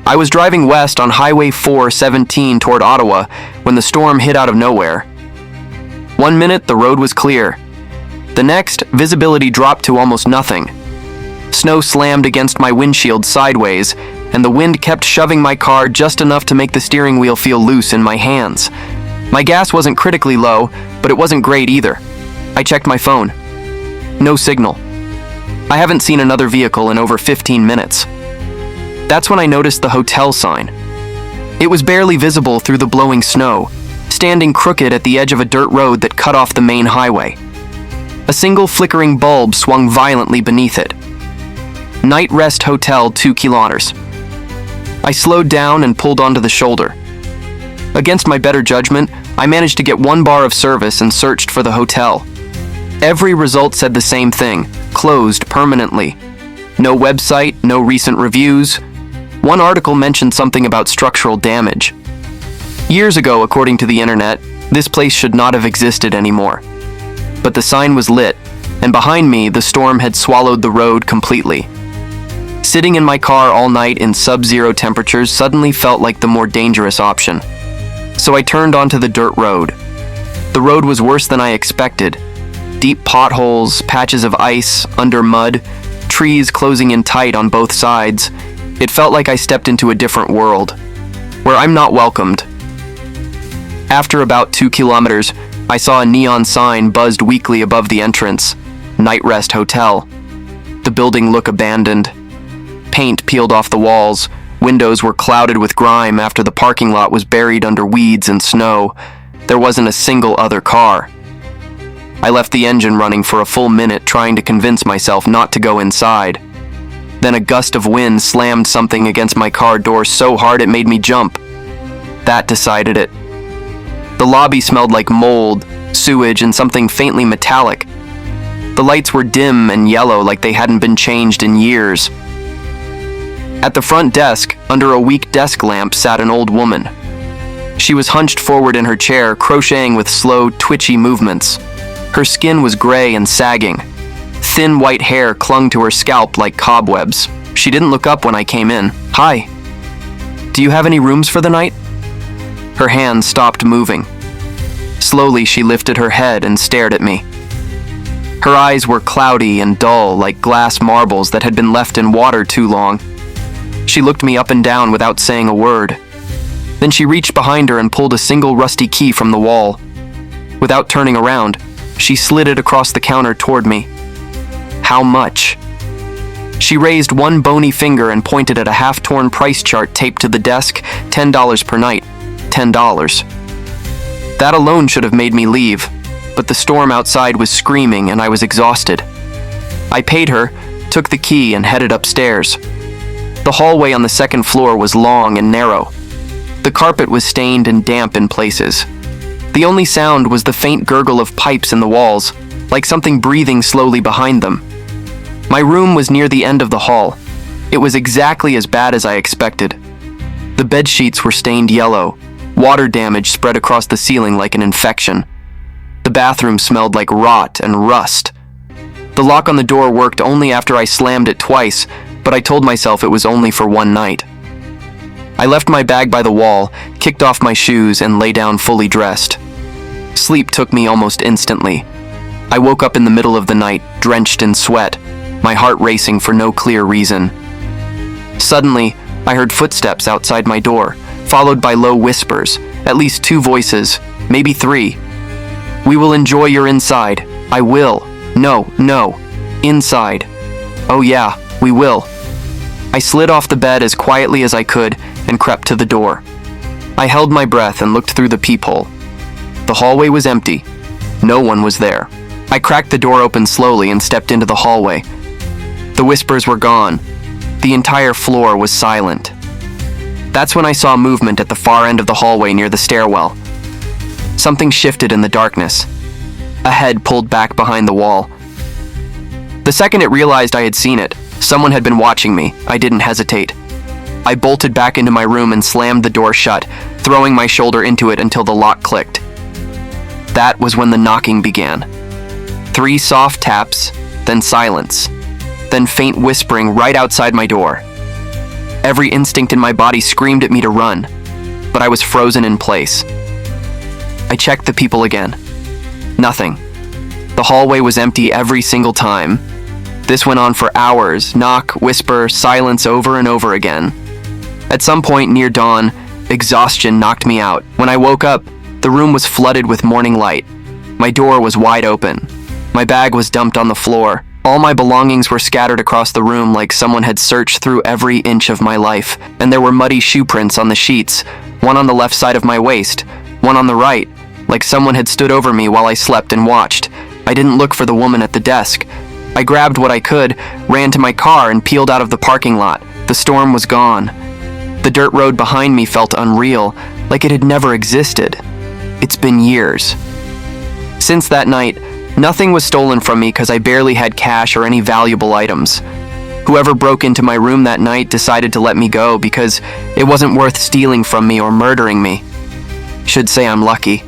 I was driving west on Highway 417 toward Ottawa when the storm hit out of nowhere. 1 minute, the road was clear. The next, visibility dropped to almost nothing. Snow slammed against my windshield sideways, and the wind kept shoving my car just enough to make the steering wheel feel loose in my hands. My gas wasn't critically low, but it wasn't great either. I checked my phone. No signal. I haven't seen another vehicle in over 15 minutes. That's when I noticed the hotel sign. It was barely visible through the blowing snow, standing crooked at the edge of a dirt road that cut off the main highway. A single flickering bulb swung violently beneath it. Night Rest Hotel, 2 kilometers. I slowed down and pulled onto the shoulder. Against my better judgment, I managed to get 1 bar of service and searched for the hotel. Every result said the same thing: closed permanently. No website, no recent reviews. One article mentioned something about structural damage. Years ago, according to the internet, this place should not have existed anymore. But the sign was lit, and behind me, the storm had swallowed the road completely. Sitting in my car all night in sub-zero temperatures suddenly felt like the more dangerous option. So I turned onto the dirt road. The road was worse than I expected. Deep potholes, patches of ice, under mud, trees closing in tight on both sides. It felt like I stepped into a different world, where I'm not welcomed. After about 2 kilometers, I saw a neon sign buzzed weakly above the entrance: Night Rest Hotel. The building looked abandoned. Paint peeled off the walls, windows were clouded with grime after the parking lot was buried under weeds and snow. There wasn't a single other car. I left the engine running for a full minute, trying to convince myself not to go inside. Then a gust of wind slammed something against my car door so hard it made me jump. That decided it. The lobby smelled like mold, sewage, and something faintly metallic. The lights were dim and yellow, like they hadn't been changed in years. At the front desk, under a weak desk lamp, sat an old woman. She was hunched forward in her chair, crocheting with slow, twitchy movements. Her skin was gray and sagging. Thin white hair clung to her scalp like cobwebs. She didn't look up when I came in. "Hi. Do you have any rooms for the night?" Her hands stopped moving. Slowly, she lifted her head and stared at me. Her eyes were cloudy and dull, like glass marbles that had been left in water too long. She looked me up and down without saying a word. Then she reached behind her and pulled a single rusty key from the wall. Without turning around, she slid it across the counter toward me. "How much?" She raised one bony finger and pointed at a half-torn price chart taped to the desk. $10 per night. $10. That alone should have made me leave, but the storm outside was screaming and I was exhausted. I paid her, took the key, and headed upstairs. The hallway on the second floor was long and narrow. The carpet was stained and damp in places. The only sound was the faint gurgle of pipes in the walls, like something breathing slowly behind them. My room was near the end of the hall. It was exactly as bad as I expected. The bed sheets were stained yellow. Water damage spread across the ceiling like an infection. The bathroom smelled like rot and rust. The lock on the door worked only after I slammed it twice, but I told myself it was only for one night. I left my bag by the wall, kicked off my shoes, and lay down fully dressed. Sleep took me almost instantly. I woke up in the middle of the night, drenched in sweat, my heart racing for no clear reason. Suddenly, I heard footsteps outside my door, followed by low whispers, at least 2 voices, maybe 3. "We will enjoy your inside. I will. No, no. Inside. Oh yeah, we will." I slid off the bed as quietly as I could and crept to the door. I held my breath and looked through the peephole. The hallway was empty. No one was there. I cracked the door open slowly and stepped into the hallway. The whispers were gone. The entire floor was silent. That's when I saw movement at the far end of the hallway near the stairwell. Something shifted in the darkness. A head pulled back behind the wall. The second it realized I had seen it, someone had been watching me. I didn't hesitate. I bolted back into my room and slammed the door shut, throwing my shoulder into it until the lock clicked. That was when the knocking began. 3 soft taps, then silence, then faint whispering right outside my door. Every instinct in my body screamed at me to run, but I was frozen in place. I checked the people again. Nothing. The hallway was empty every single time. This went on for hours, knock, whisper, silence over and over again. At some point near dawn, exhaustion knocked me out. When I woke up, the room was flooded with morning light. My door was wide open. My bag was dumped on the floor. All my belongings were scattered across the room like someone had searched through every inch of my life, and there were muddy shoe prints on the sheets, one on the left side of my waist, one on the right, like someone had stood over me while I slept and watched. I didn't look for the woman at the desk. I grabbed what I could, ran to my car, and peeled out of the parking lot. The storm was gone. The dirt road behind me felt unreal, like it had never existed. It's been years. Since that night, nothing was stolen from me because I barely had cash or any valuable items. Whoever broke into my room that night decided to let me go because it wasn't worth stealing from me or murdering me. Should say I'm lucky.